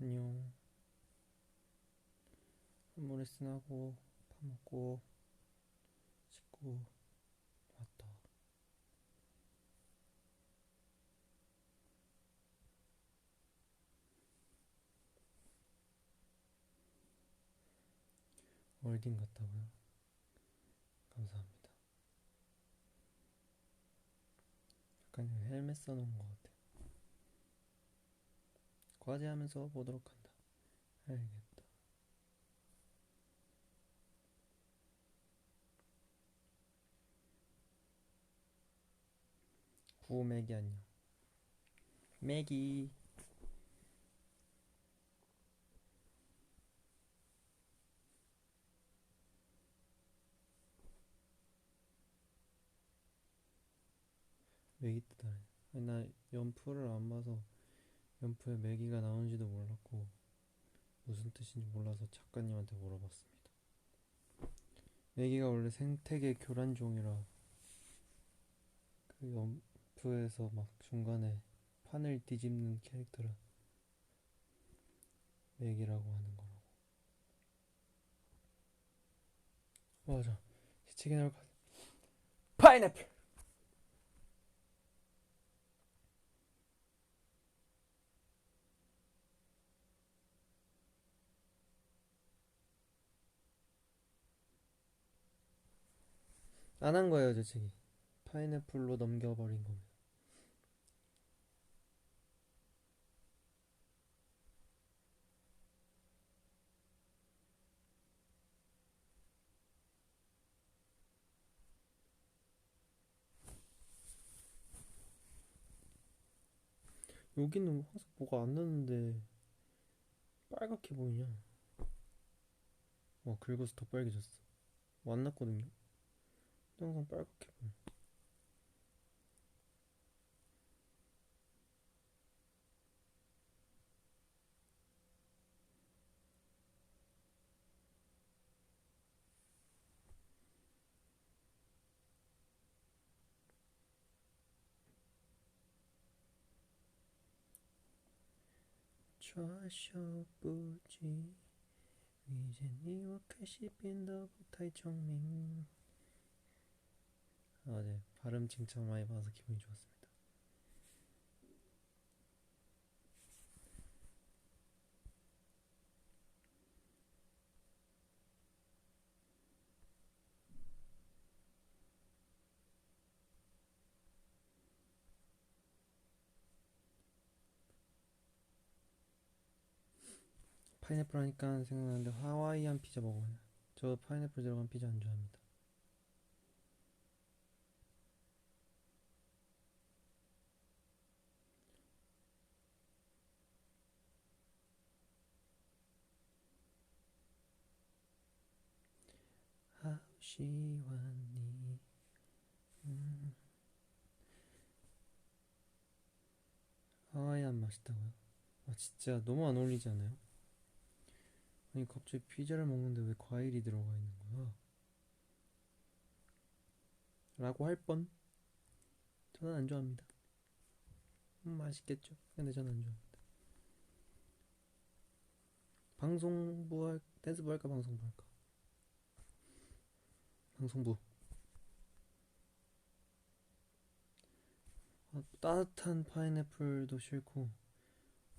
안녕. 한번 레슨하고 밥 먹고 씻고 왔다. 월딩 갔다고요? 감사합니다. 약간 헬멧 써놓은 것 같아. 과제하면서 보도록 한다. 알겠다. 구호 맥이 안녕. 맥이. 맥이 뜨다니. 아니, 나 연프를 안 봐서 연프에 맥이가 나온지도 몰랐고 무슨 뜻인지 몰라서 작가님한테 물어봤습니다. 맥이가 원래 생태계 교란종이라 그 연프에서 막 중간에 판을 뒤집는 캐릭터라 맥이라고 하는 거라고. 맞아. 시치게 나올 것 같아. 파인애플! 안 한 거예요, 저 책이. 파인애플로 넘겨버린 겁니다. 여기는 항상 뭐가 안 나는데 빨갛게 보이냐? 와, 긁어서 더 빨개졌어. 뭐 안 났거든요? 항상 빨갛게 보여. 좌셔부지 이제 니와 캐시 빈더부타이 청밍. 아, 네. 발음 칭찬 많이 받아서 기분이 좋았습니다. 파인애플 하니까 생각나는데 하와이안 피자 먹어요. 저 파인애플 들어간 피자 안 좋아합니다. 하우시왔니. 음, 하와이안 맛있다고요? 아, 진짜 너무 안 어울리지 않아요? 아니, 갑자기 피자를 먹는데 왜 과일이 들어가 있는 거야? 라고 할 뻔. 저는 안 좋아합니다. 맛있겠죠? 근데 저는 안 좋아합니다. 방송부 댄스부 할까 방송부 할까? 방송부. 아, 따뜻한 파인애플도 싫고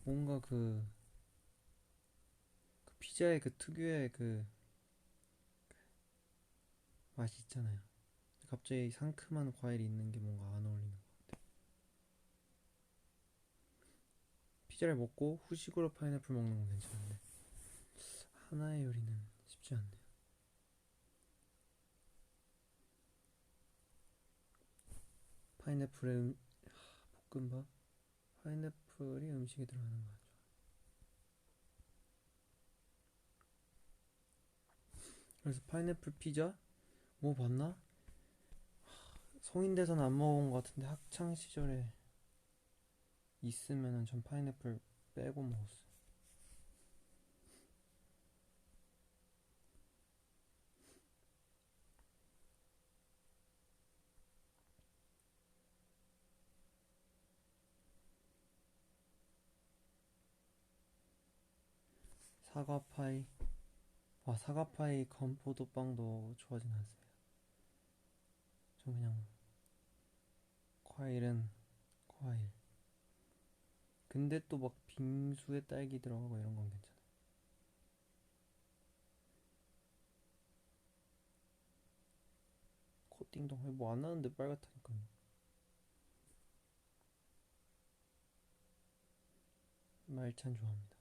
뭔가 그 피자의 그 특유의 그 맛이 있잖아요. 갑자기 상큼한 과일이 있는 게 뭔가 안 어울리는 거. 피자를 먹고 후식으로 파인애플 먹는 건 괜찮은데 하나의 요리는 쉽지 않네요. 파인애플에 볶음밥? 파인애플이 음식에 들어가는 거 같죠. 그래서 파인애플 피자? 뭐 봤나? 성인 돼서는 안 먹어본 것 같은데 학창 시절에 있으면은 전 파인애플 빼고 먹었어요. 사과파이. 와, 사과파이 건포도빵도 좋아하진 않습니다. 저 그냥 과일은 과일. 근데 또 막 빙수에 딸기 들어가고 이런 건 괜찮아. 코팅도 뭐 안 나는데 빨갛다니까. 말찬 좋아합니다.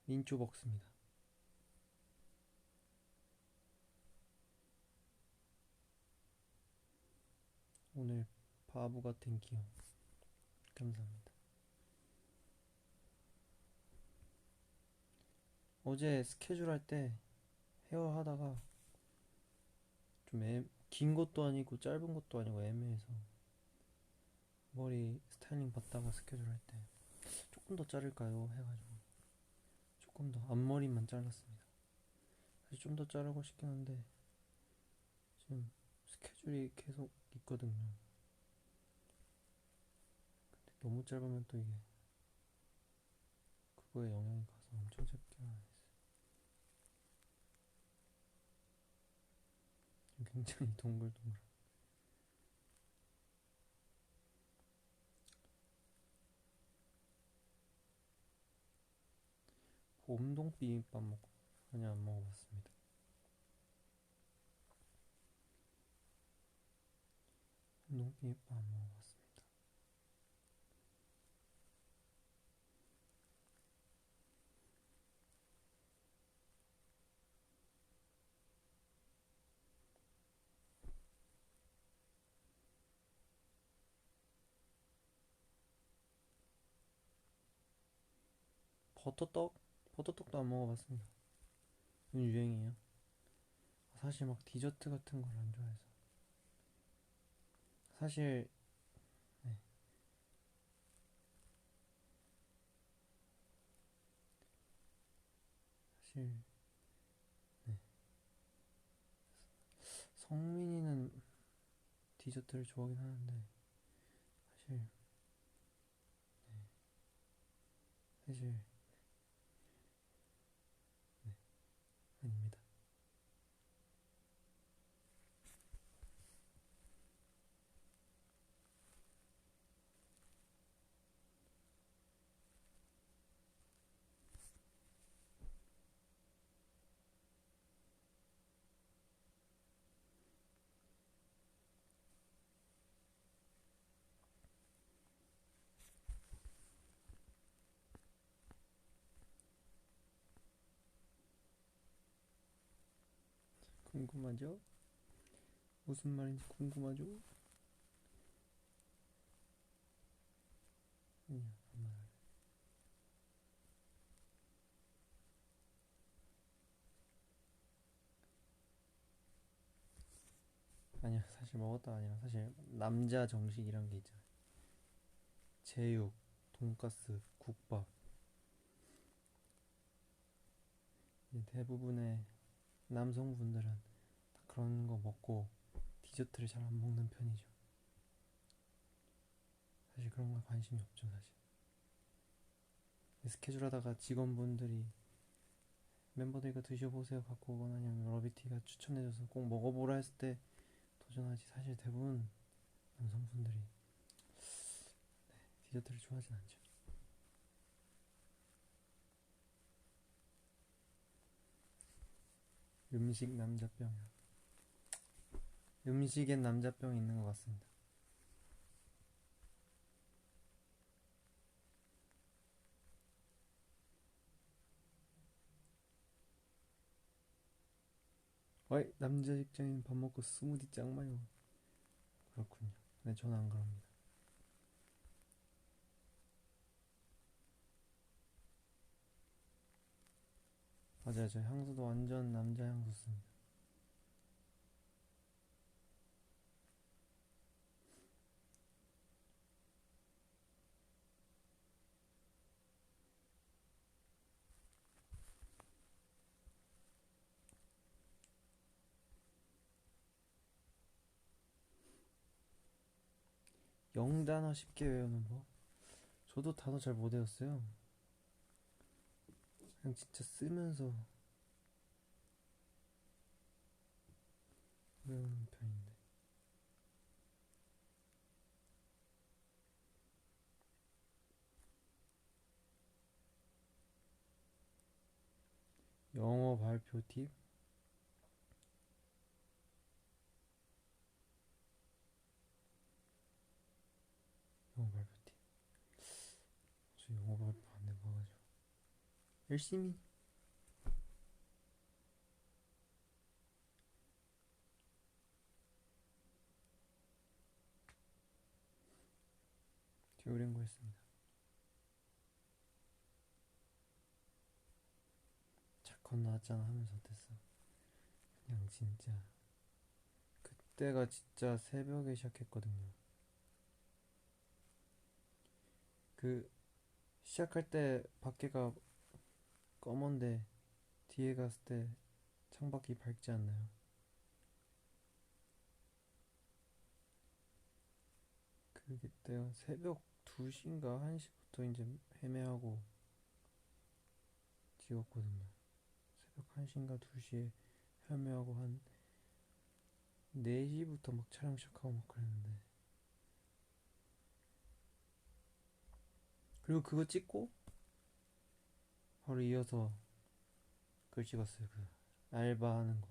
민초 먹습니다. 오늘 바보 같은 기억. 감사합니다. 어제 스케줄 할 때 헤어 하다가 좀 긴 것도 아니고 짧은 것도 아니고 애매해서 머리 스타일링 받다가 스케줄 할 때 조금 더 자를까요? 해가지고 조금 더 앞머리만 잘랐습니다. 사실 좀 더 자르고 싶긴 한데 지금 스케줄이 계속 있거든요. 근데 너무 짧으면 또 이게 그거에 영향이 가서 엄청 짧게 하겠어요. 굉장히 동글동글. 봄동 비빔밥 먹고 전혀 안 먹어봤습니다. 봄동 비빔밥 안 먹어봤습니다. 버터떡? 버터떡도 안 먹어봤습니다. 이건 유행이에요. 사실 막 디저트 같은 걸 안 좋아해서. 사실 네, 사실 네, 성민이는 디저트를 좋아하긴 하는데 사실 사실 아닙니다. 궁금하죠? 무슨 말인지 궁금하죠? 아니야, 안 말할래. 아니야, 사실 먹었다 아니라 사실 남자 정식이란 게 있잖아. 제육, 돈가스, 국밥. 대부분의 남성분들은 다 그런 거 먹고 디저트를 잘 안 먹는 편이죠. 사실 그런 거 관심이 없죠, 사실. 스케줄 하다가 직원분들이 멤버들 이거 드셔보세요 갖고 오거나 아니면 러비티가 추천해줘서 꼭 먹어보라 했을 때 도전하지. 사실 대부분 남성분들이 디저트를 좋아하진 않죠. 음식 남자병이야. 음식엔 남자병이 있는 것 같습니다. 어이, 남자 직장인 밥 먹고 스무디 짱 마요. 그렇군요. 네, 저는 안 그럽니다. 맞아요, 저 향수도 완전 남자 향수 씁니다. 영단어 쉽게 외우는 법. 저도 단어 잘 못 외웠어요. 그냥 진짜 쓰면서 외우는 편인데. 영어 발표 팁? 영어 발표 팁. 저 영어 발표 안 해봐가지고. 열심히. 듀오링고 했습니다. 자컨 나왔잖아 하면서 어땠어? 그냥 진짜. 그때가 진짜 새벽에 시작했거든요. 그 시작할 때 밖에가 검은데 뒤에 갔을 때 창밖이 밝지 않나요? 그때가 새벽 2시인가 1시부터 이제 헤매하고 찍었거든요. 새벽 1시인가 2시에 헤매하고 한 4시부터 막 촬영 시작하고 막 그랬는데, 그리고 그거 찍고 바로 이어서 그걸 찍었어요. 그 알바하는 거.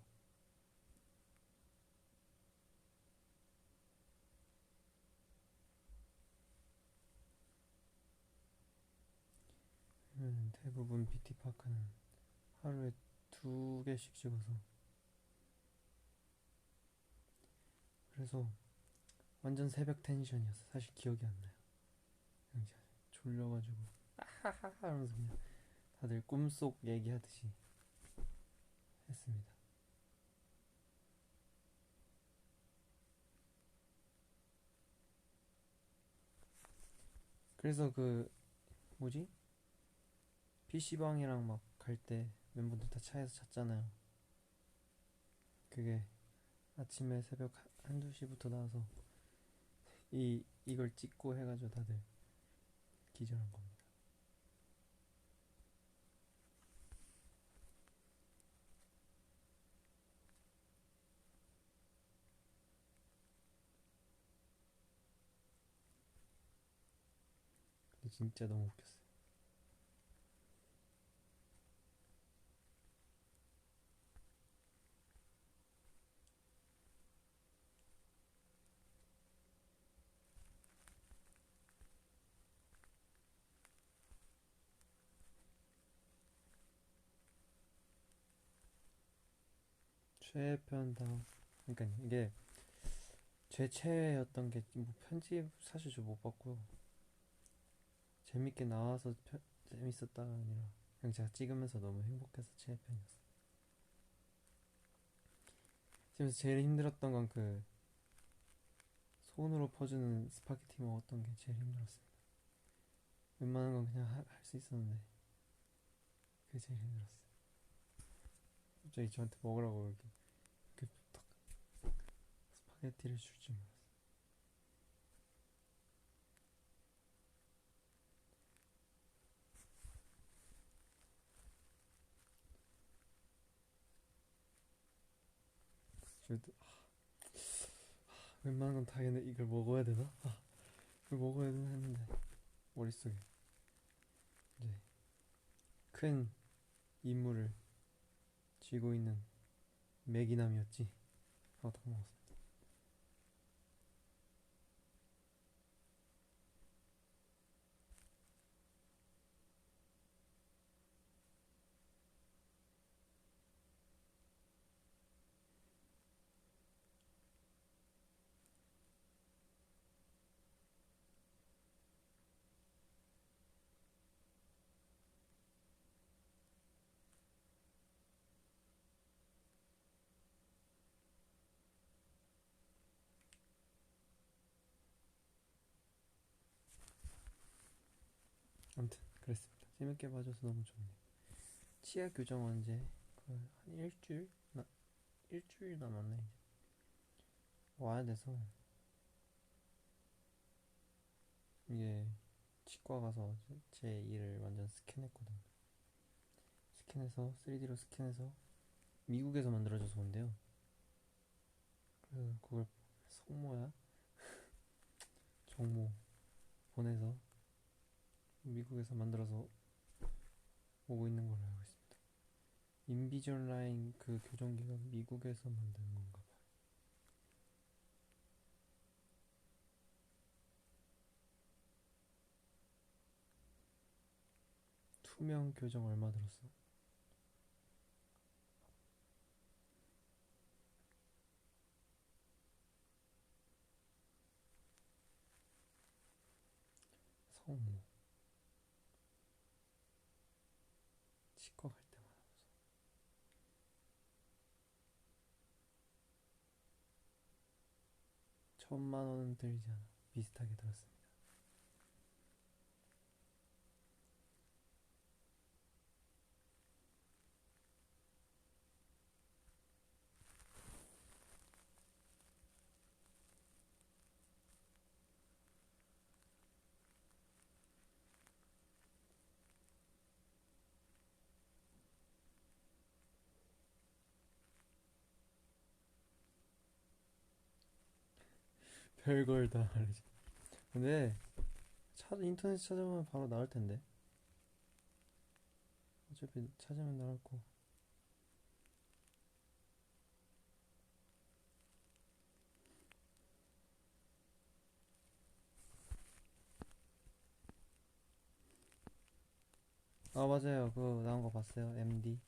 대부분 뷰티파크는 하루에 2개씩 찍어서, 그래서 완전 새벽 텐션이었어. 사실 기억이 안 나요. 그냥 졸려가지고 하하하 하면서 그냥 다들 꿈속 얘기하듯이 했습니다. 그래서 그 뭐지? PC방이랑 막 갈 때 멤버들 다 차에서 잤잖아요. 그게 아침에 새벽 1~2시부터 나와서 이걸 찍고 해가지고 다들 기절한 겁니다. 근데 진짜 너무 웃겼어요. 최애편 다음, 그러니까 이게 제 최애였던 게 뭐 편집 사실 저 못 봤고, 재밌게 나와서 재밌었다가 아니라 그냥 제가 찍으면서 너무 행복해서 최애편이었어요. 지금서 제일 힘들었던 건 그 손으로 퍼주는 스파게티 먹었던 게 제일 힘들었습니다. 웬만한 건 그냥 할 수 있었는데 그게 제일 힘들었어요. 갑자기 저한테 먹으라고 이렇게 딱 스파게티를 줄 줄 몰랐어요. 저도 웬만한 건 다 했는데 이걸 먹어야 되나? 이걸 먹어야 되나 했는데 머릿속에 이제 큰 임무를 쥐고 있는 매기남이었지 하고 다 먹었어요. 아무튼 그랬습니다. 재밌게 봐줘서 너무 좋네요. 치아 교정 언제? 거의 한 일주일? 일주일 남았네 이제. 와야 돼서 이게 치과 가서 제 이를 완전 스캔했거든요. 스캔해서 3D로 스캔해서 미국에서 만들어져서 온대요. 그래서 그걸 성모야 정모 보내서 미국에서 만들어서 오고 있는 걸로 알고 있습니다. 인비졸라인 그 교정기가 미국에서 만든 건가 봐요. 투명 교정 얼마 들었어? 성모 치과 갈 때마다 1,000만 원은 들지 않아. 비슷하게 들었습니다. 별걸 다 알지. 근데 인터넷 찾아보면 바로 나올 텐데. 어차피 찾으면 나올 거. 아 맞아요. 그거 나온 거 봤어요. MD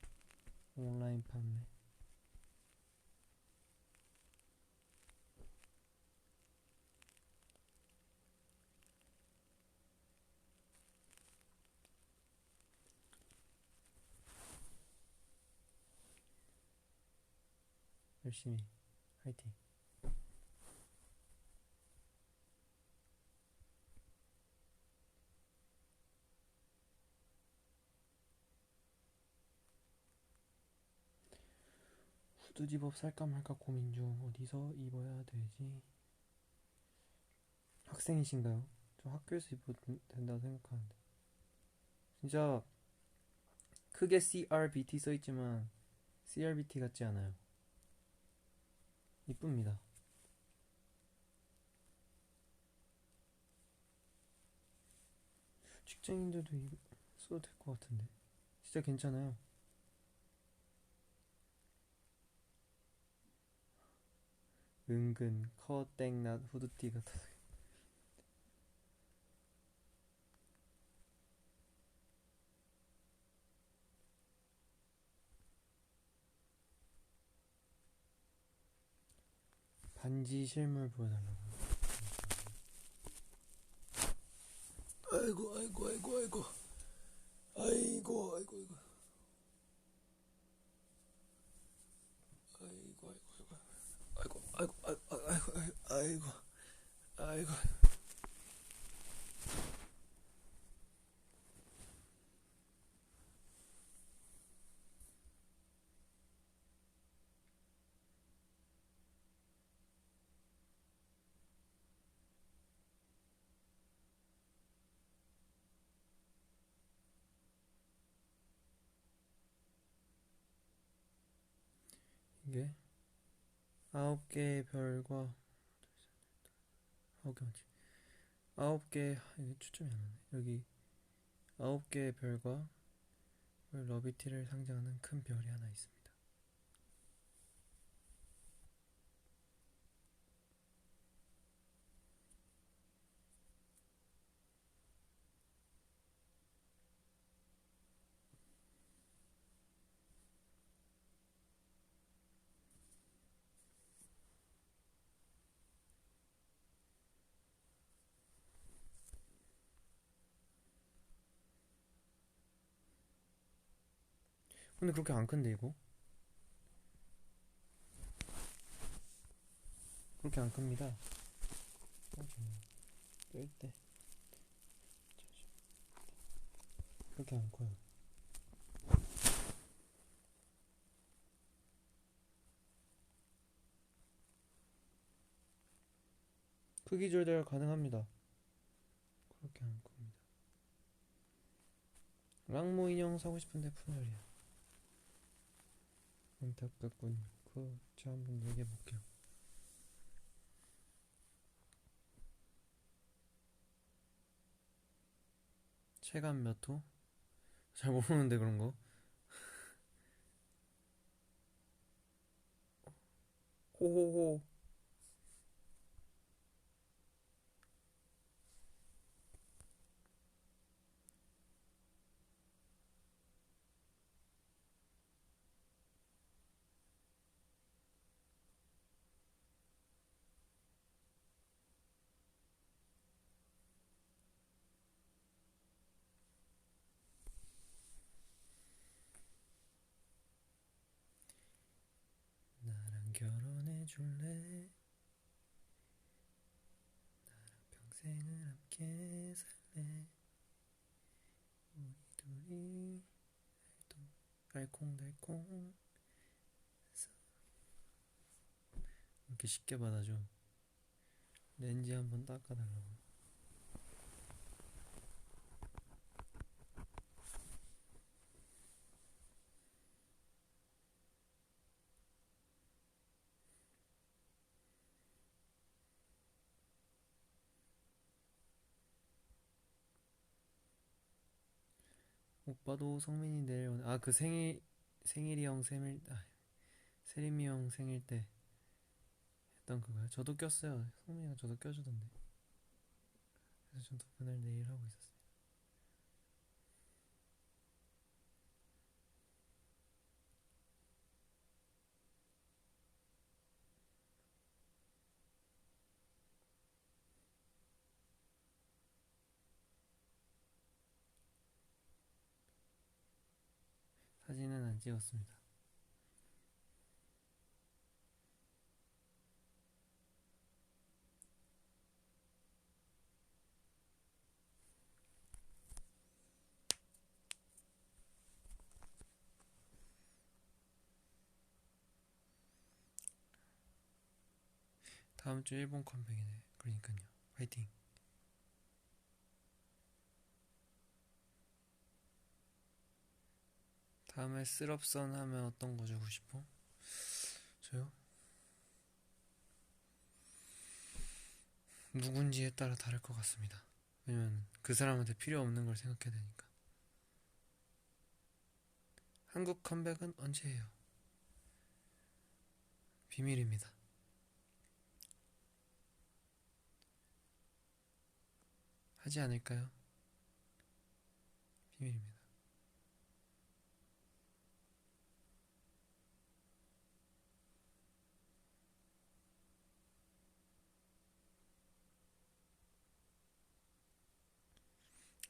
온라인 판매. 열심히 화이팅. 후드 집업 살까 말까 고민 중. 어디서 입어야 되지? 학생이신가요? 저 학교에서 입어도 된다고 생각하는데. 진짜 크게 CRBT 써있지만 CRBT 같지 않아요. 이쁩니다. 직장인들도 써도 될 것 같은데. 진짜 괜찮아요. 은근 커땡낫 후드티 같아서. 반지 실물 보여달라고. 아이고 아이고 아이고 아이고 아이고 아이고 아이고 아이고 아이고 아이고 아이고 아이고 아이고. 이게 9개의 별과 9개 맞지? 9개 이게 추첨이 안 나네. 여기 9개의 별과 러비티를 상징하는 큰 별이 하나 있습니다. 근데 그렇게 안 큰데 이거? 그렇게 안 큽니다. 뺄 때 그렇게 안 커요. 크기 조절 가능합니다. 랑모 인형 사고 싶은데 품절이야. 안타깝군. 제가 한번 얘기해 볼게요. 체감 몇 호? 잘 모르는데 그런 거. 호호호. 나랑 결혼해 줄래? 평생을 함께 살래? 우리 둘이 알콩달콩 이렇게 쉽게 받아줘. 렌즈 한번 닦아달라고. 오빠도 성민이 내일 오네. 그 생일이 형 세림이 형 생일 때 했던 그거요. 저도 꼈어요. 성민이가 저도 껴주던데. 그래서 저도 그날 내일 하고 있었어요. 사진은 안 찍었습니다. 다음 주 일본 컴백이네. 그러니까요. 파이팅. 다음에 쓰럽선 하면 어떤 거 주고 싶어? 저요? 누군지에 따라 다를 것 같습니다. 왜냐면 그 사람한테 필요 없는 걸 생각해야 되니까. 한국 컴백은 언제예요? 비밀입니다. 하지 않을까요? 비밀입니다.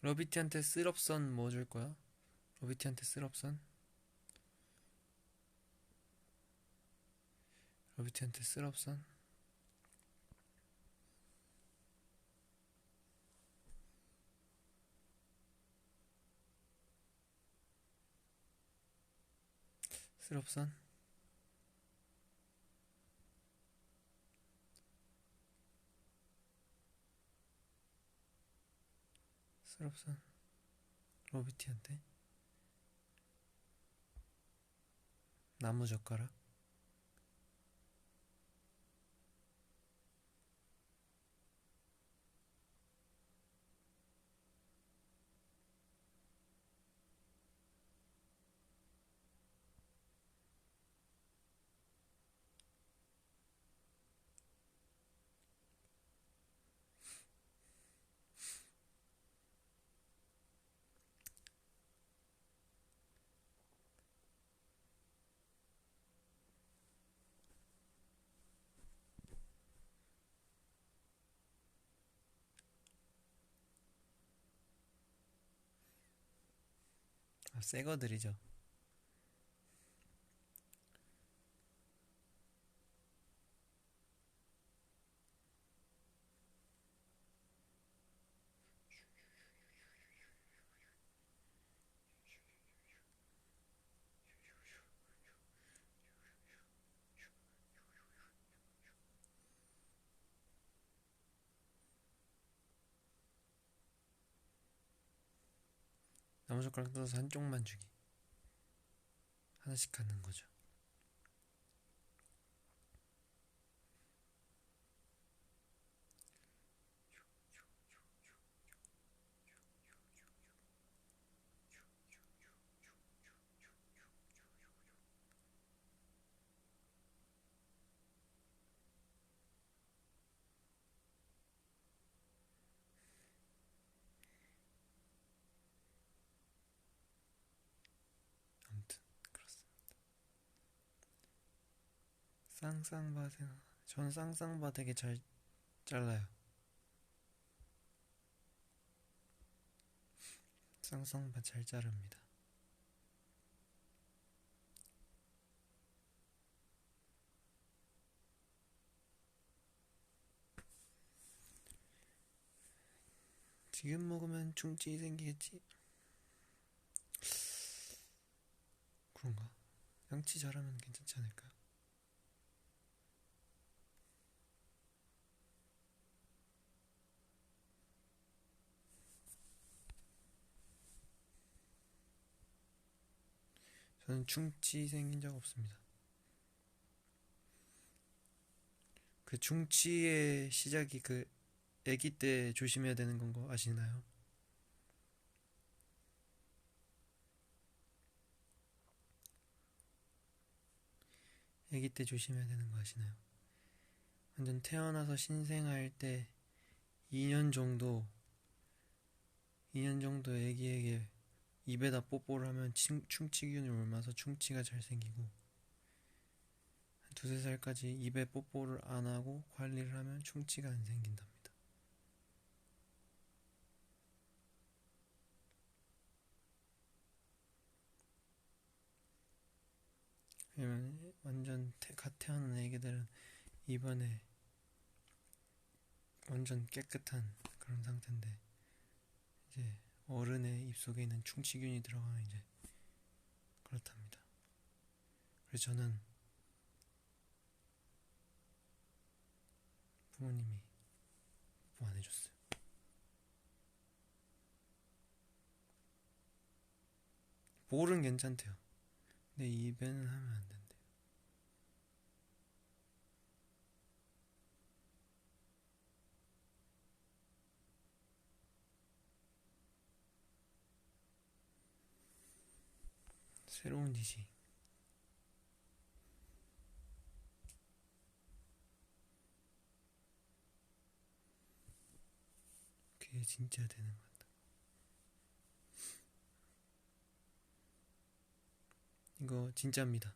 러비티한테 쓰럽선 뭐 줄 거야? 러비티한테 쓰럽선? 러비티한테 쓰럽선? 쓰럽선? 쓰럽선? 러비티한테? 나무젓가락? 새거 드리죠. 나무젓가락 떠서 한쪽만 주기. 하나씩 하는 거죠. 아무튼 그렇습니다. 쌍쌍바 전 쌍쌍바 되게 잘 잘라요. 쌍쌍바 잘 자릅니다. 지금 먹으면 충치 생기겠지? 그런가? 양치 잘하면 괜찮지 않을까요? 저는 충치 생긴 적 없습니다. 그 충치의 시작이 그 아기 때 조심해야 되는 건 거 아시나요? 아기 때 조심해야 되는 거 아시나요? 완전 태어나서 신생아일 때 2년 정도 2년 정도 아기에게 입에다 뽀뽀를 하면 충치균을 옮아서 충치가 잘 생기고, 한 두세 살까지 입에 뽀뽀를 안 하고 관리를 하면 충치가 안 생긴답니다. 왜냐면 완전 갓 태어난 애기들은 입안에 완전 깨끗한 그런 상태인데, 이제 어른의 입속에 있는 충치균이 들어가면 이제 그렇답니다. 그래서 저는 부모님이 뽀뽀 안 해줬어요. 볼은 괜찮대요. 근데 입에는 하면 안 된대요. 새로운 지식. 그게 진짜 되는 것 같다. 이거 진짜입니다.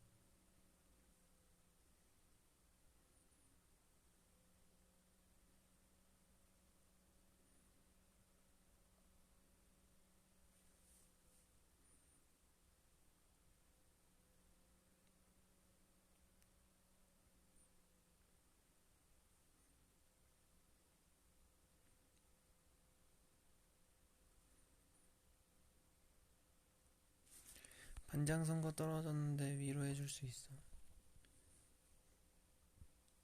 반장 선거 떨어졌는데 위로해줄 수 있어.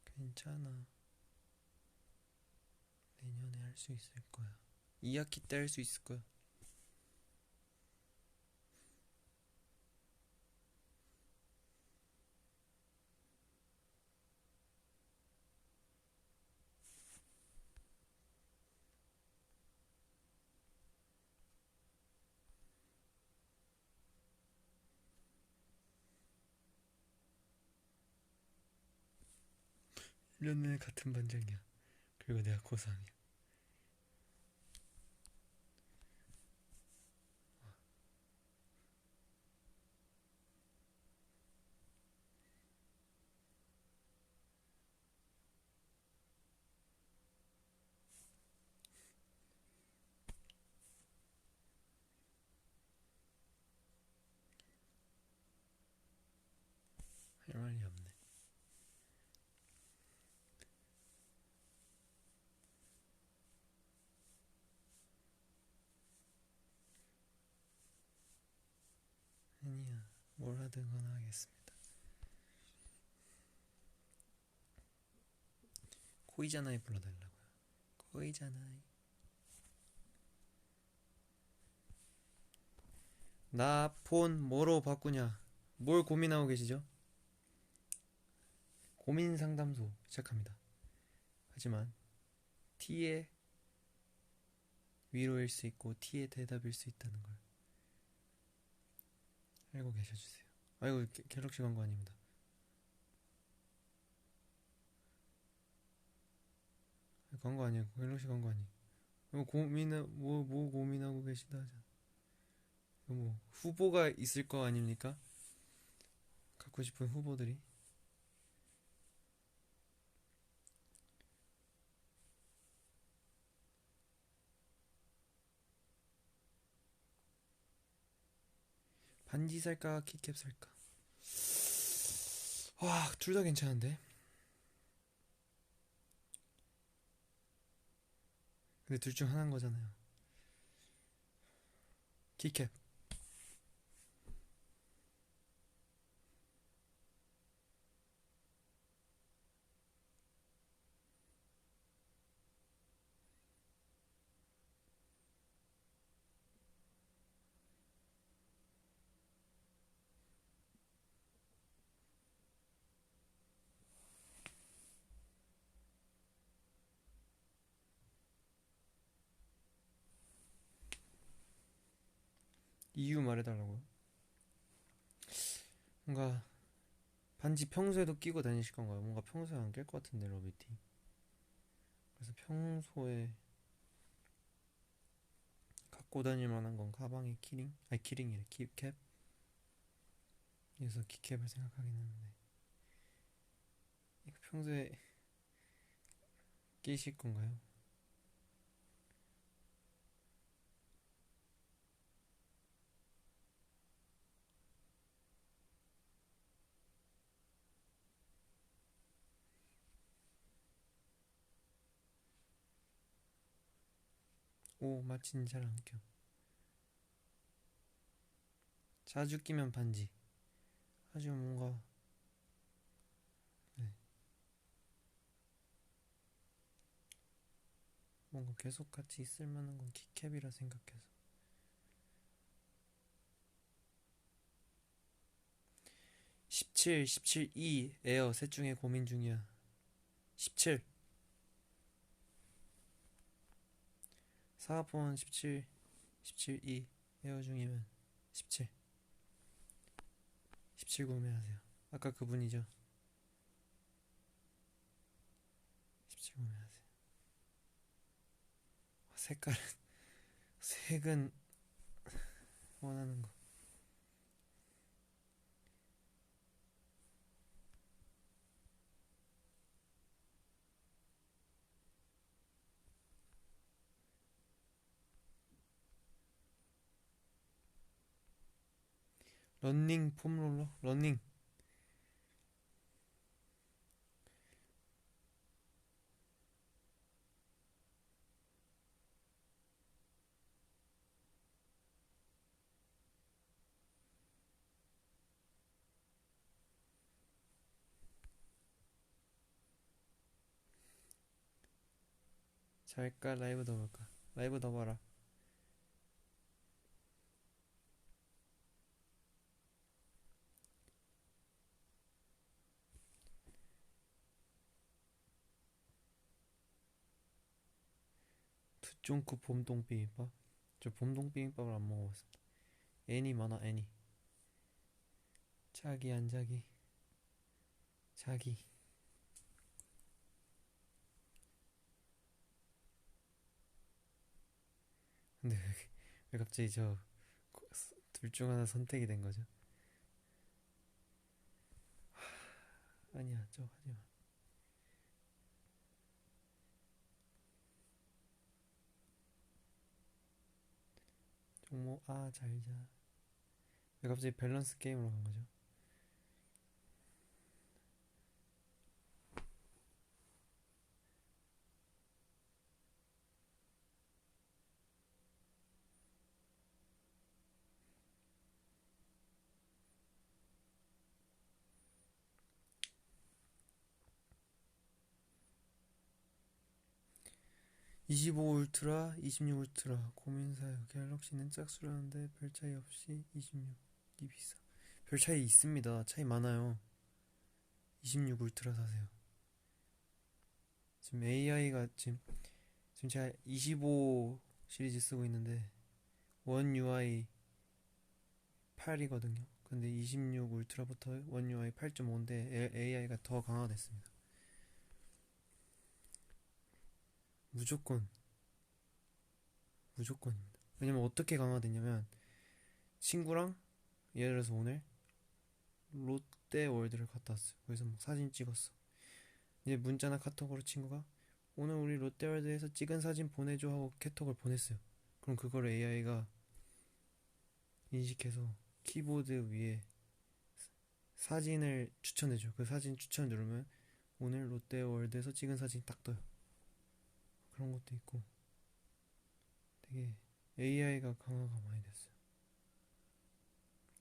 괜찮아. 내년에 할 수 있을 거야. 2학기 때 할 수 있을 거야. 일 년 내내 같은 반장이야. 그리고 내가 고3이야. 할 말이 없네. 아니야. 뭘 하든 건 하겠습니다. 코이자나이 불러달라고요. 코이자나이. 나 폰 뭐로 바꾸냐? 뭘 고민하고 계시죠? 고민 상담소 시작합니다. 하지만 T의 위로일 수 있고 T의 대답일 수 있다는 걸 알고 계셔주세요. 아이고 갤럭시 광고 아닙니다. 광고 아니에요. 갤럭시 광고 아니에요. 뭐 고민하고 계시다 하잖아. 뭐 후보가 있을 거 아닙니까? 갖고 싶은 후보들이. 반지 살까 키캡 살까? 와, 둘 다 괜찮은데. 근데 둘 중 하나인 거잖아요. 키캡. 이유 말해달라고요? 뭔가 반지 평소에도 끼고 다니실 건가요? 뭔가 평소에 안 낄 것 같은데 러비티. 그래서 평소에 갖고 다닐 만한 건 가방에 키링? 아니 키링이래 키캡? 그래서 키캡을 생각하긴 했는데 이거 평소에 끼실 건가요? 오 마침 잘 안 껴. 자주 끼면 반지. 아주 뭔가 네, 뭔가 계속 같이 있을 만한 건 키캡이라 생각해서 17, 17E 에어 셋 중에 고민 중이야. 17 사과폰 17, 17E 에어 중이면 17 17 구매하세요. 아까 그분이죠. 17 구매하세요. 색깔은 색은 원하는 거. 런닝 폼롤러 러닝. 잘까 라이브 더 볼까? 라이브 더 봐라. 두쫑크 봄동 비빔밥. 저 봄동 비빔밥을 안 먹어봤습니다. 애니 많아 애니. 자기 안 자기 자기. 근데 왜 갑자기 저 둘 중 하나 선택이 된 거죠? 아니야 저 하지마. 종모 아 잘자. 왜 갑자기 밸런스 게임으로 간 거죠? 25 울트라, 26 울트라 고민사요. 갤럭시는 짝수라는데 별 차이 없이 26이 비싸. 별 차이 있습니다. 차이 많아요. 26 울트라 사세요. 지금 AI가 지금 제가 25 시리즈 쓰고 있는데 원 UI 8이거든요. 근데 26 울트라부터 원 UI 8.5인데 AI가 더 강화됐습니다. 무조건 무조건입니다. 왜냐면 어떻게 강화됐냐면 친구랑 예를 들어서 오늘 롯데월드를 갔다 왔어요. 거기서 막 사진 찍었어. 이제 문자나 카톡으로 친구가 오늘 우리 롯데월드에서 찍은 사진 보내줘 하고 카톡을 보냈어요. 그럼 그걸 AI가 인식해서 키보드 위에 사진을 추천해줘. 그 사진 추천 누르면 오늘 롯데월드에서 찍은 사진 딱 떠요. 그런 것도 있고 되게 AI가 강화가 많이 됐어요.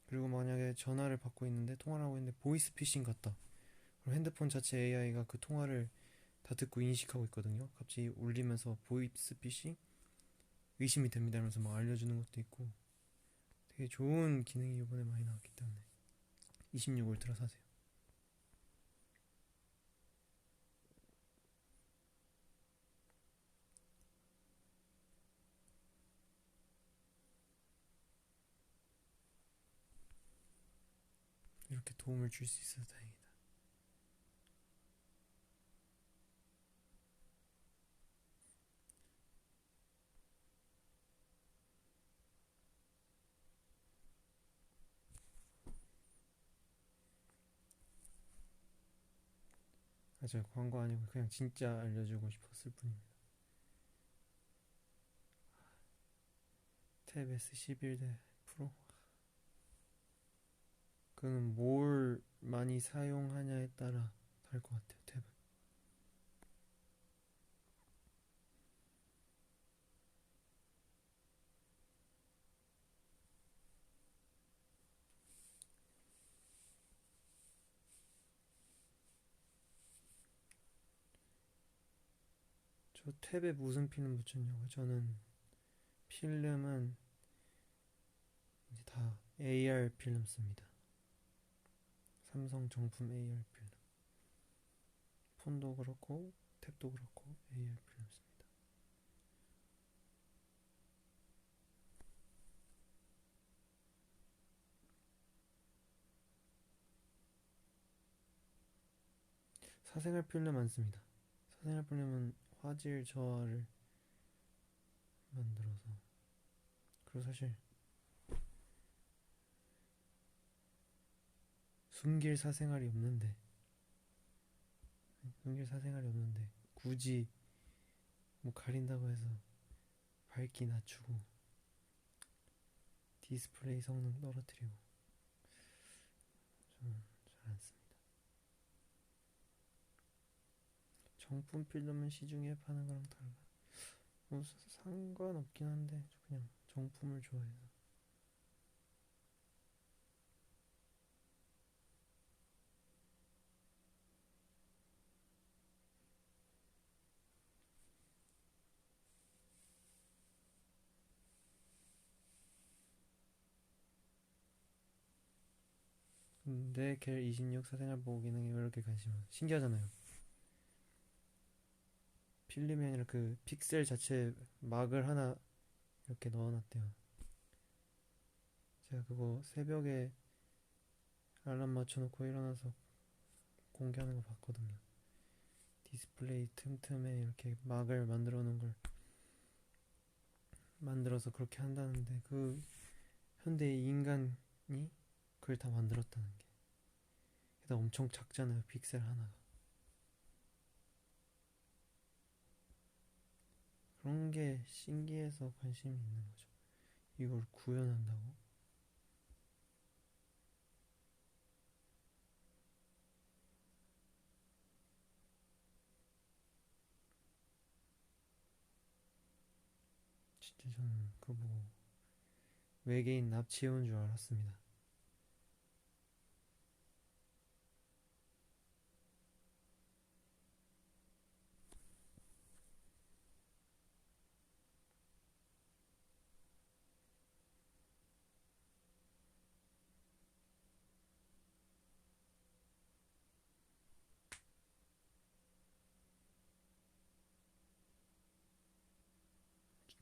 그리고 만약에 전화를 받고 있는데 통화를 하고 있는데 보이스 피싱 같다. 그럼 핸드폰 자체 AI가 그 통화를 다 듣고 인식하고 있거든요. 갑자기 울리면서 보이스 피싱 의심이 됩니다 하면서 막 알려주는 것도 있고 되게 좋은 기능이 이번에 많이 나왔기 때문에 26 울트라 사세요. 이렇게 도움을 줄 수 있어서 다행이다. 아, 저 광고 아니고 그냥 진짜 알려주고 싶었을 뿐입니다. 탭 S11대 프로. 그는 뭘 많이 사용하냐에 따라 다를 것 같아요. 탭은. 저 탭에 무슨 필름 붙였냐고. 저는 필름은 이제 다 AR 필름 씁니다. 삼성 정품 AR 필름. 폰도 그렇고 탭도 그렇고 AR 필름 씁니다. 사생활 필름 안 씁니다. 사생활 필름은 화질 저하를 만들어서. 그리고 사실 숨길 사생활이 없는데 굳이 뭐 가린다고 해서 밝기 낮추고 디스플레이 성능 떨어뜨리고 저는 잘 안 씁니다. 정품 필름은 시중에 파는 거랑 다르가 뭐 상관없긴 한데 저 그냥 정품을 좋아해서. 근데 겔 26 사생활 보호 기능이 왜 이렇게 관심 많아? 신기하잖아요. 필름이 아니라 그 픽셀 자체 막을 하나 이렇게 넣어놨대요. 제가 그거 새벽에 알람 맞춰놓고 일어나서 공개하는 거 봤거든요. 디스플레이 틈틈에 이렇게 막을 만들어 놓은 걸 만들어서 그렇게 한다는데 그 현대 인간이 그걸 다 만들었다는 게 게다가 엄청 작잖아요. 픽셀 하나가. 그런 게 신기해서 관심이 있는 거죠. 이걸 구현한다고? 진짜 저는 그거 보고 외계인 납치해온 줄 알았습니다.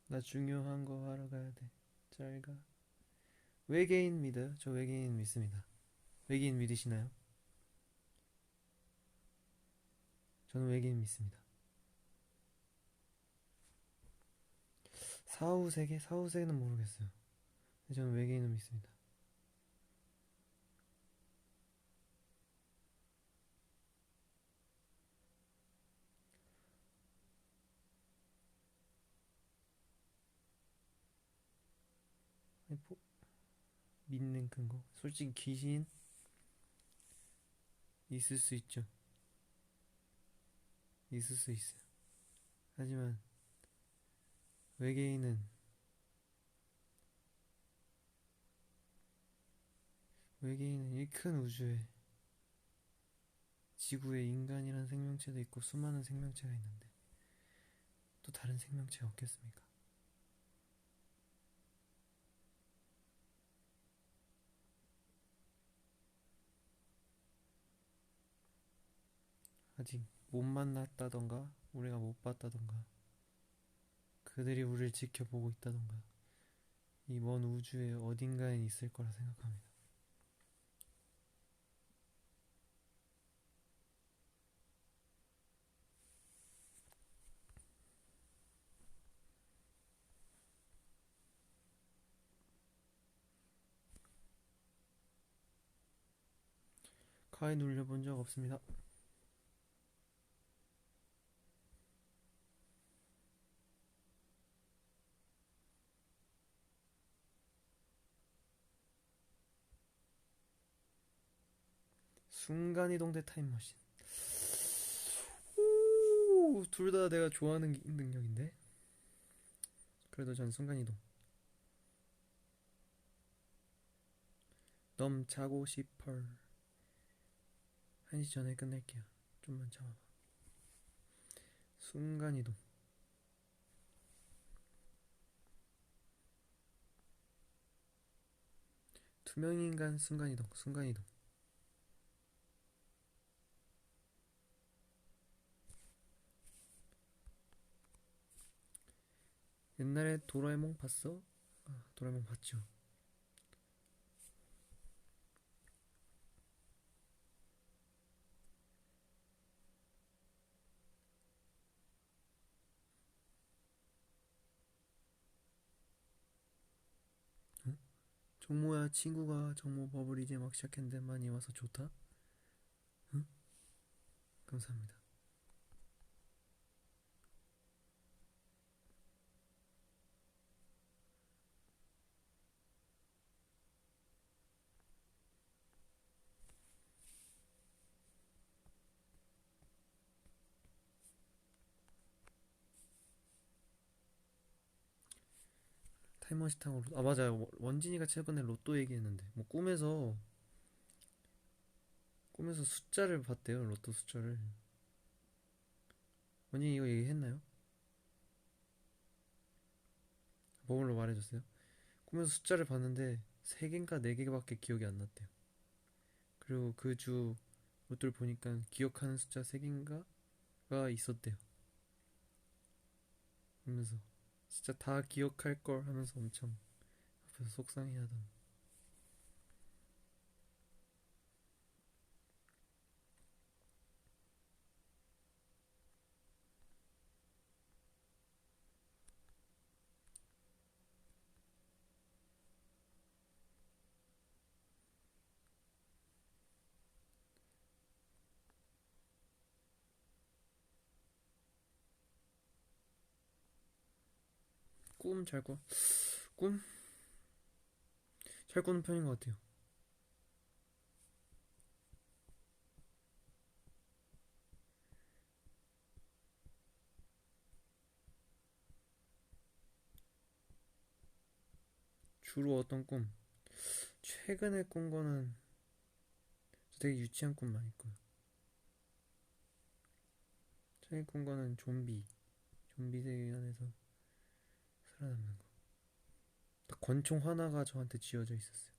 나 중요한 거 하러 가야 돼. 잘 가. 외계인 믿어요? 저 외계인 믿습니다. 외계인 믿으시나요? 저는 외계인 믿습니다. 사후 세계? 사후 세계는 모르겠어요. 근데 저는 외계인은 믿습니다. 아니, 믿는 근거? 솔직히 귀신 있을 수 있죠. 있을 수 있어요. 하지만 외계인은 이 큰 우주에 지구에 인간이란 생명체도 있고 수많은 생명체가 있는데 또 다른 생명체가 없겠습니까? 아직 못 만났다던가 우리가 못 봤다던가 그들이 우리를 지켜보고 있다던가 이 먼 우주의 어딘가에 있을 거라 생각합니다. 카에 눌려본 적 없습니다. 순간이동 대 타임머신. 둘 다 내가 좋아하는 능력인데 그래도 전 순간이동. 넘 자고 싶어. 1시 전에 끝낼게요. 좀만 참아봐. 순간이동. 투명인간 순간이동. 순간이동. 옛날에 도라에몽 봤어? 아, 도라에몽 봤죠. 어? 정모야 친구가 정모 버블 이제 막 시작했는데 많이 와서 좋다? 응? 감사합니다. 타임머신 타고 아 맞아요. 원진이가 최근에 로또 얘기했는데 뭐 꿈에서 숫자를 봤대요. 로또 숫자를. 원진이 이거 얘기했나요? 뭐로 말해줬어요? 꿈에서 숫자를 봤는데 3개인가 4개밖에 기억이 안 났대요. 그리고 그 주 로또를 보니까 기억하는 숫자 3개인가가 있었대요. 그러면서 진짜 다 기억할 걸 하면서 엄청 앞에서 속상해하던. 꿈 잘 꿔? 꿈? 잘 꾸는 편인 것 같아요. 주로 어떤 꿈? 최근에 꾼 거는 되게 유치한 꿈 많이 꿔요. 최근에 꾼 거는 좀비 세계 안에서 살아남는 거. 딱 권총 하나가 저한테 쥐어져 있었어요.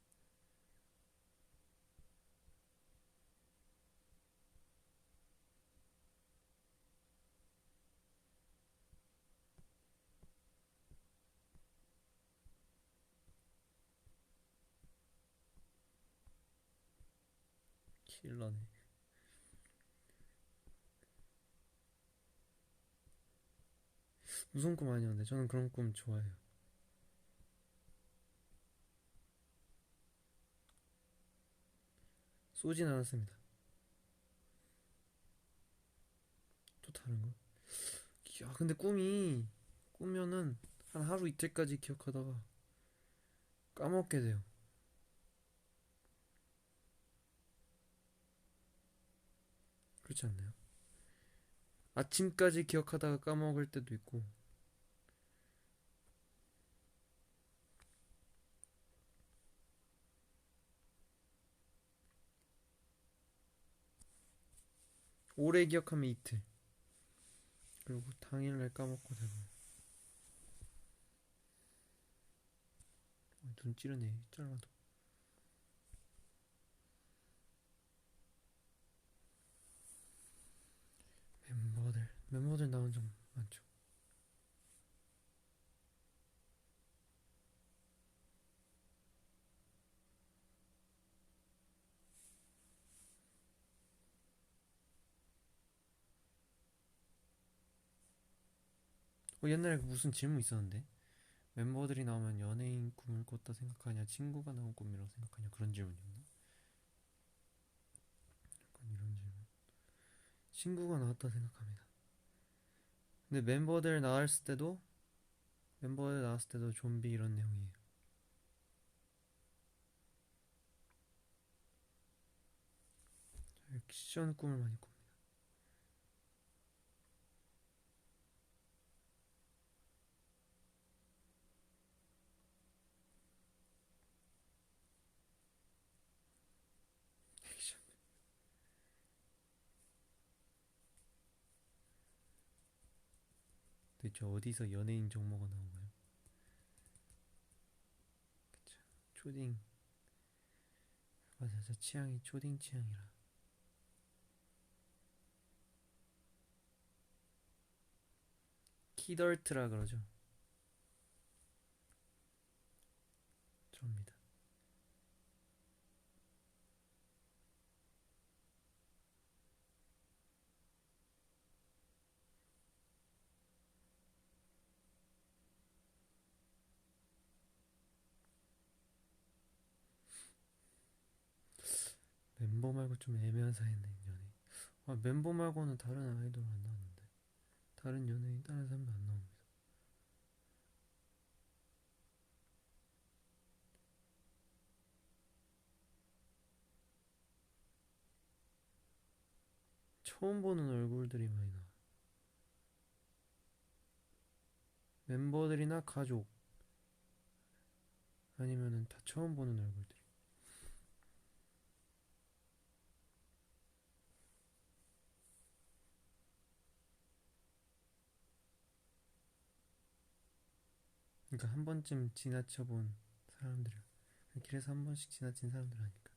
힐러네. 무서운 꿈 아니었는데 저는 그런 꿈 좋아해요. 쏘진 않았습니다. 또 다른 거? 야, 근데 꿈이 꾸면은 한 하루 이틀까지 기억하다가 까먹게 돼요. 그렇지 않나요? 아침까지 기억하다가 까먹을 때도 있고. 오래 기억하면 이틀. 그리고 당일날 까먹고 되고. 눈 찌르네. 잘라도. 멤버들 나온 적 많죠. 옛날에 무슨 질문 있었는데 멤버들이 나오면 연예인 꿈을 꿨다 생각하냐 친구가 나온 꿈이라고 생각하냐 그런 질문이었나? 약간 이런 질문. 친구가 나왔다 생각합니다. 근데 멤버들 나왔을 때도 좀비 이런 내용이에요. 액션 꿈을 많이 꿉니다. 액션. 대체 어디서 연예인 정모가 나온 거예요? 그쵸. 초딩. 맞아, 저 취향이 초딩 취향이라. 키덜트라 그러죠. 접니다. 멤버 말고 좀 애매한 사이인데 연예인. 멤버 말고는 다른 아이돌 안 나왔는데. 다른 연예인 다른 사람도 안 나옵니다. 처음 보는 얼굴들이 많이 나와. 멤버들이나 가족 아니면은 다 처음 보는 얼굴들. 그러니까 한 번쯤 지나쳐본 사람들이야. 길에서 한 번씩 지나친 사람들 아니까.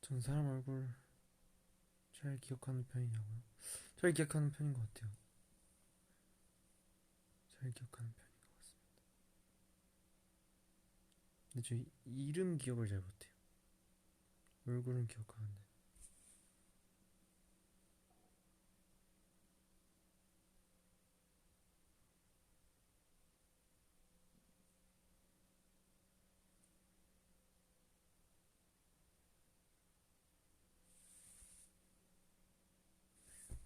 전 사람 얼굴 잘 기억하는 편이냐고요? 잘 기억하는 편인 것 같아요. 잘 기억하는 편인 것 같습니다. 근데 저 이름 기억을 잘 못해요. 얼굴은 기억하는데.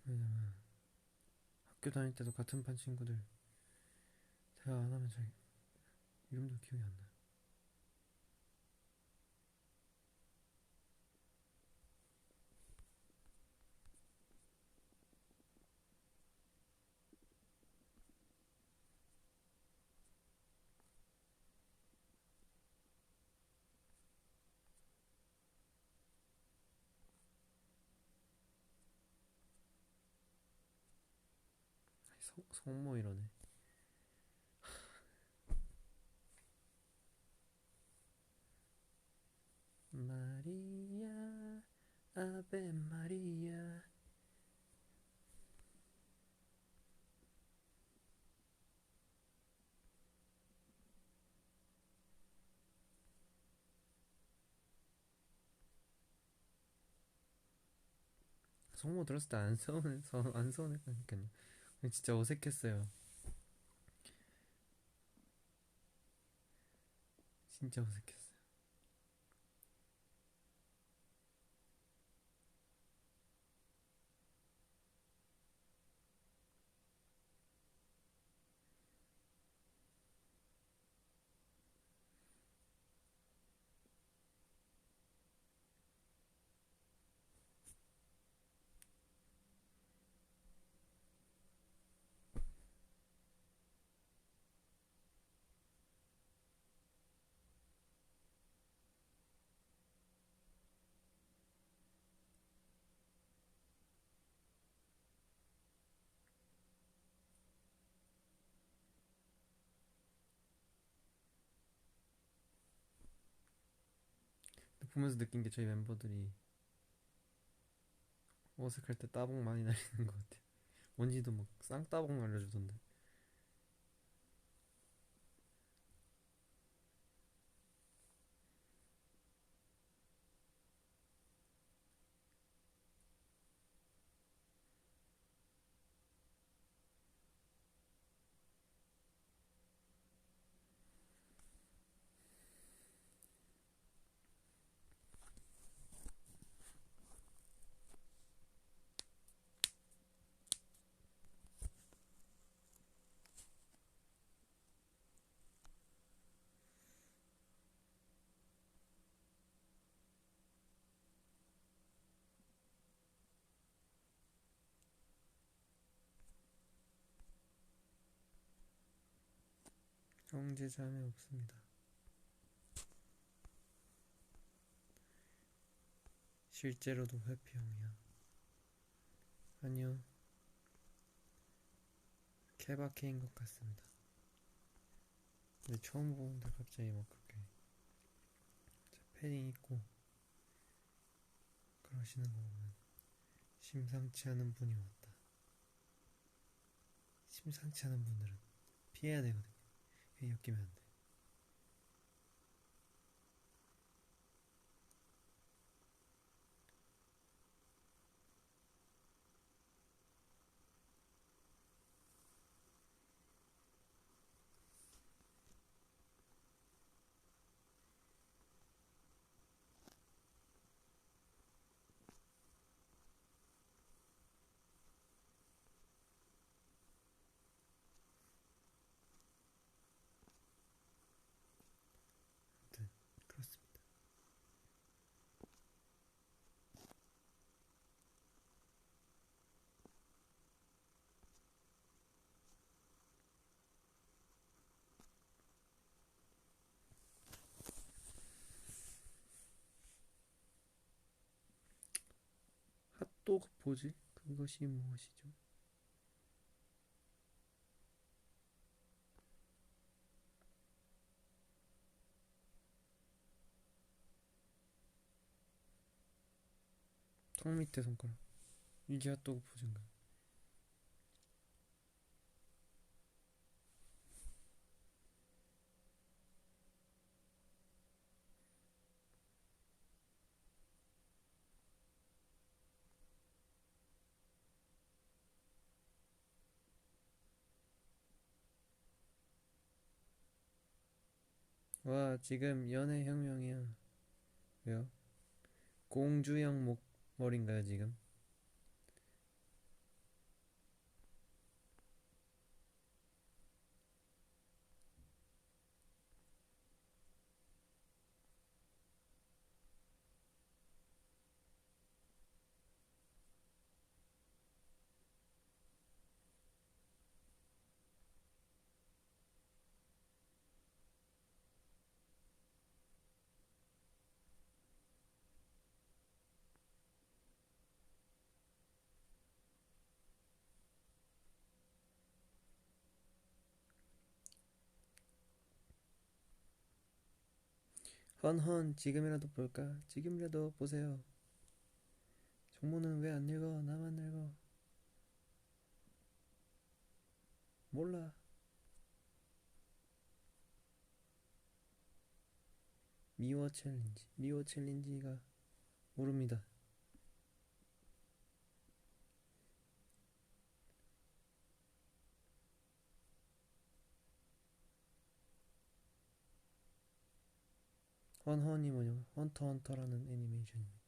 왜냐면 학교 다닐 때도 같은 반 친구들 대화 안 하면 잘 이름도 기억이 안 나요. 성모 이러네. 마리아 아베 마리아. 성모 들었을 때 안 서운했다니까요. 진짜 어색했어요. 진짜 어색했어요. 보면서 느낀 게 저희 멤버들이 어색할 때 따봉 많이 날리는 것 같아요. 원지도 막 쌍따봉 날려주던데. 형제 자매 없습니다. 실제로도 회피형이야. 아니요, 케바케인 것 같습니다. 근데 처음 보는데 갑자기 막 그렇게 패딩 입고 그러시는 거 보면 심상치 않은 분이 왔다. 심상치 않은 분들은 피해야 되거든요. 엮이면 안 돼. 아무튼 그렇습니다. 핫도그 포즈? 그것이 무엇이죠? 턱 밑에 손가락. 이게 핫도그 포즈인가? 와, 지금 연애혁명이야. 왜요? 공주형 목머리인가요, 지금? 헌헌, 지금이라도 볼까? 지금이라도 보세요. 종모는 왜 안 읽어? 나만 읽어. 몰라. 미워 챌린지. 미워 챌린지가 모릅니다. 헌헌이 뭐냐고? 헌터 헌터라는 애니메이션입니다.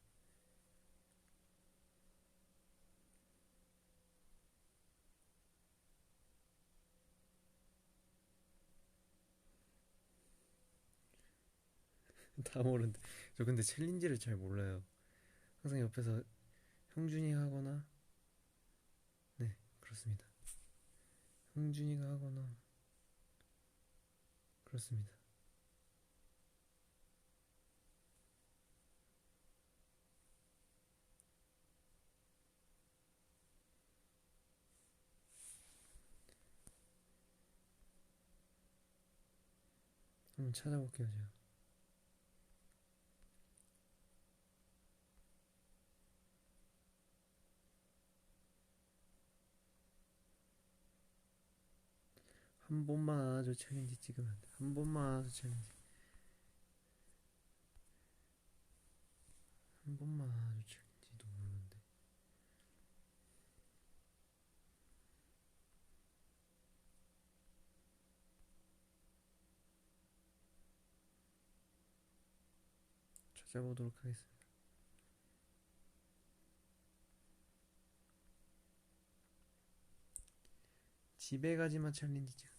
다 모르는데 저 근데 챌린지를 잘 몰라요. 항상 옆에서 형준이가 하거나 네 그렇습니다. 형준이가 하거나 그렇습니다. 한번 찾아볼게요 제가. 한 번만 안아줘 챌린지 찍으면 안 돼. 한 번만 안아줘 챌린지. 한 번만 안아줘 챌린지도 모르는데. 찾아보도록 하겠습니다. 집에 가지마 챌린지 찍어.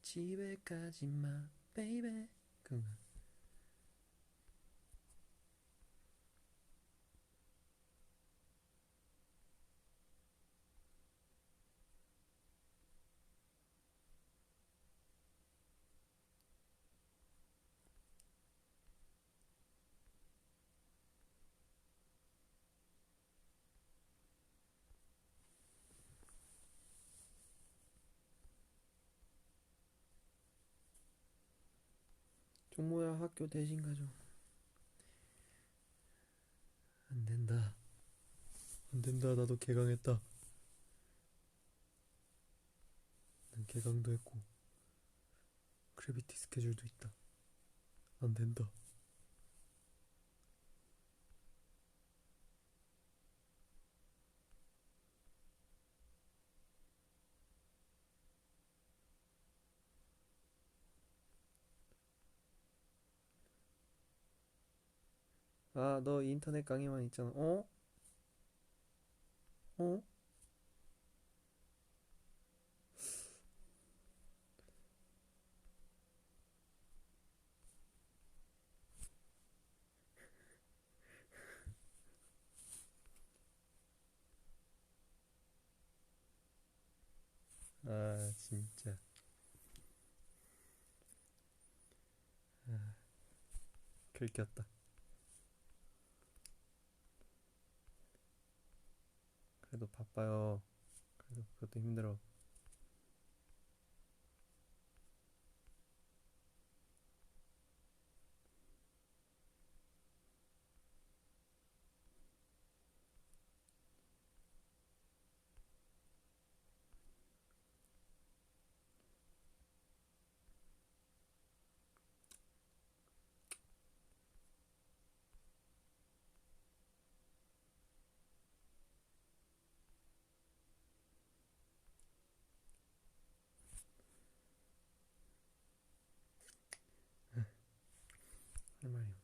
집에 가지마 베이베. 그건가? 종모야 학교 대신 가줘. 안 된다. 안 된다. 나도 개강했다. 난 개강도 했고 크래비티 스케줄도 있다. 안 된다. 아, 너 인터넷 강의만 있잖아. 어? 어? 아, 진짜. 아, 긁혔다. 그래도 바빠요. 그래도 그것도 힘들어. 할 말이 없네.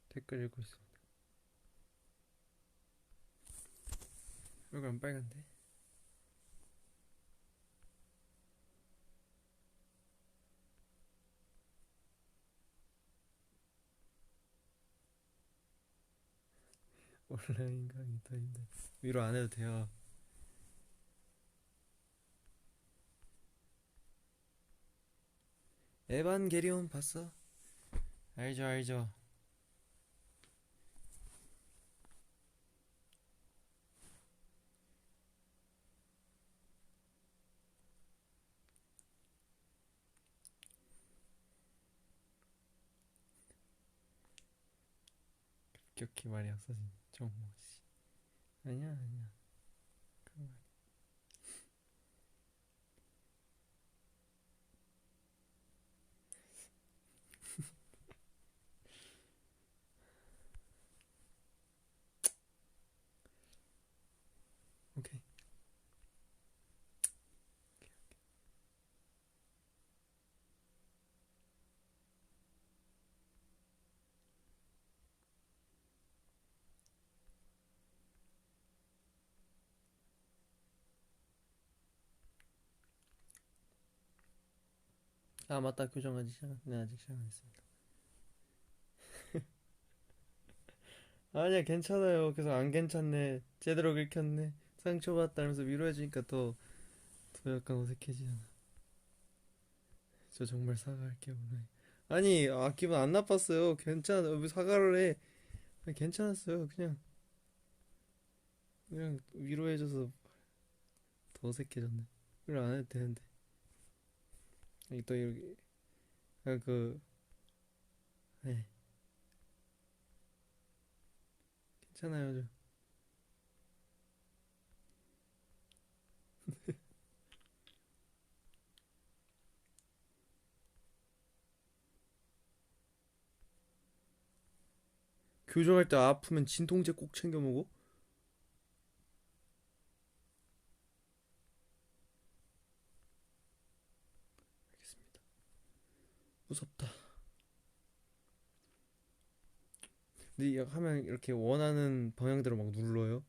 댓글 읽고 있습니다. 얼굴 안 빨간데? 온라인 강의 더 힘들. 위로 안 해도 돼요. 에반게리온 봤어? 알죠, 알죠. 급격히 말이 없어진 정모 씨. 아니야, 아니야. 그런 거 아니야. 오케이. 아, 맞다. 교정 아직 시작, 네, 아직 시작 안 했습니다. 아니야, 괜찮아요. 계속 안 괜찮네. 제대로 긁혔네. 상처받다면서 위로해주니까 더 약간 어색해지잖아. 저 정말 사과할게요, 오늘. 아니, 기분 안 나빴어요. 괜찮아. 왜 사과를 해? 아니, 괜찮았어요. 그냥 위로해줘서 더 어색해졌네. 위로 안 해도 되는데. 또 이렇게, 아, 네, 괜찮아요. 교정할 때 아프면 진통제 꼭 챙겨 먹어? 알겠습니다. 무섭다. 근데 하면 이렇게 원하는 방향대로 막 눌러요?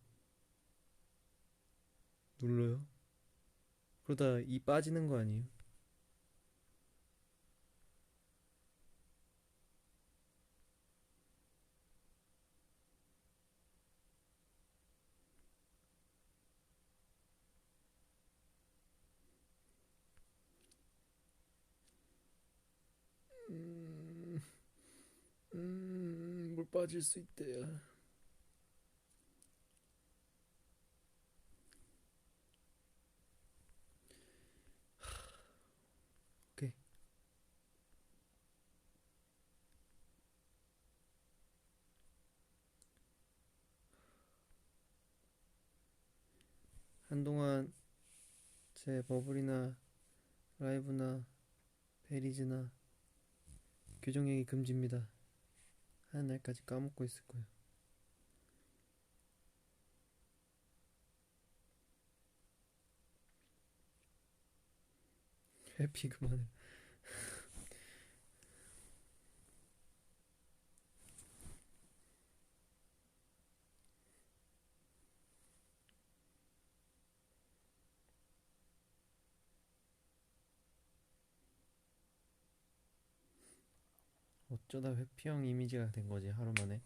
그러다 이 빠지는 거 아니에요? 음, 물 빠질 수 있대요. 오케이. 한동안 제 버블이나 라이브나 베리즈나 교정 얘기 금지입니다. 하는 날까지 까먹고 있을 거예요. 해피 그만해. 어쩌다 회피형 이미지가 된 거지, 하루 만에.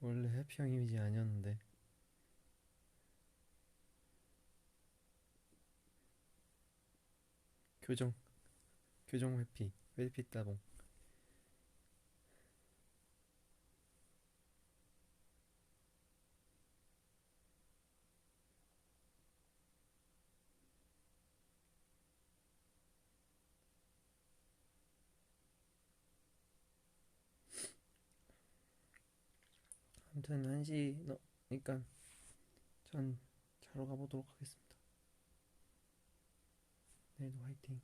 원래 회피형 이미지 아니었는데. 교정, 교정 회피 따봉. 아무튼 1시 그러니까 전 자러 가보도록 하겠습니다. 내일도 화이팅.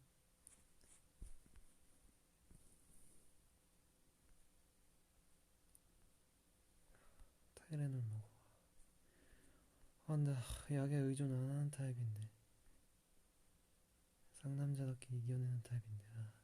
타이레놀 먹어. 근데 약에 의존 안 하는 타입인데 상남자답게 이겨내는 타입인데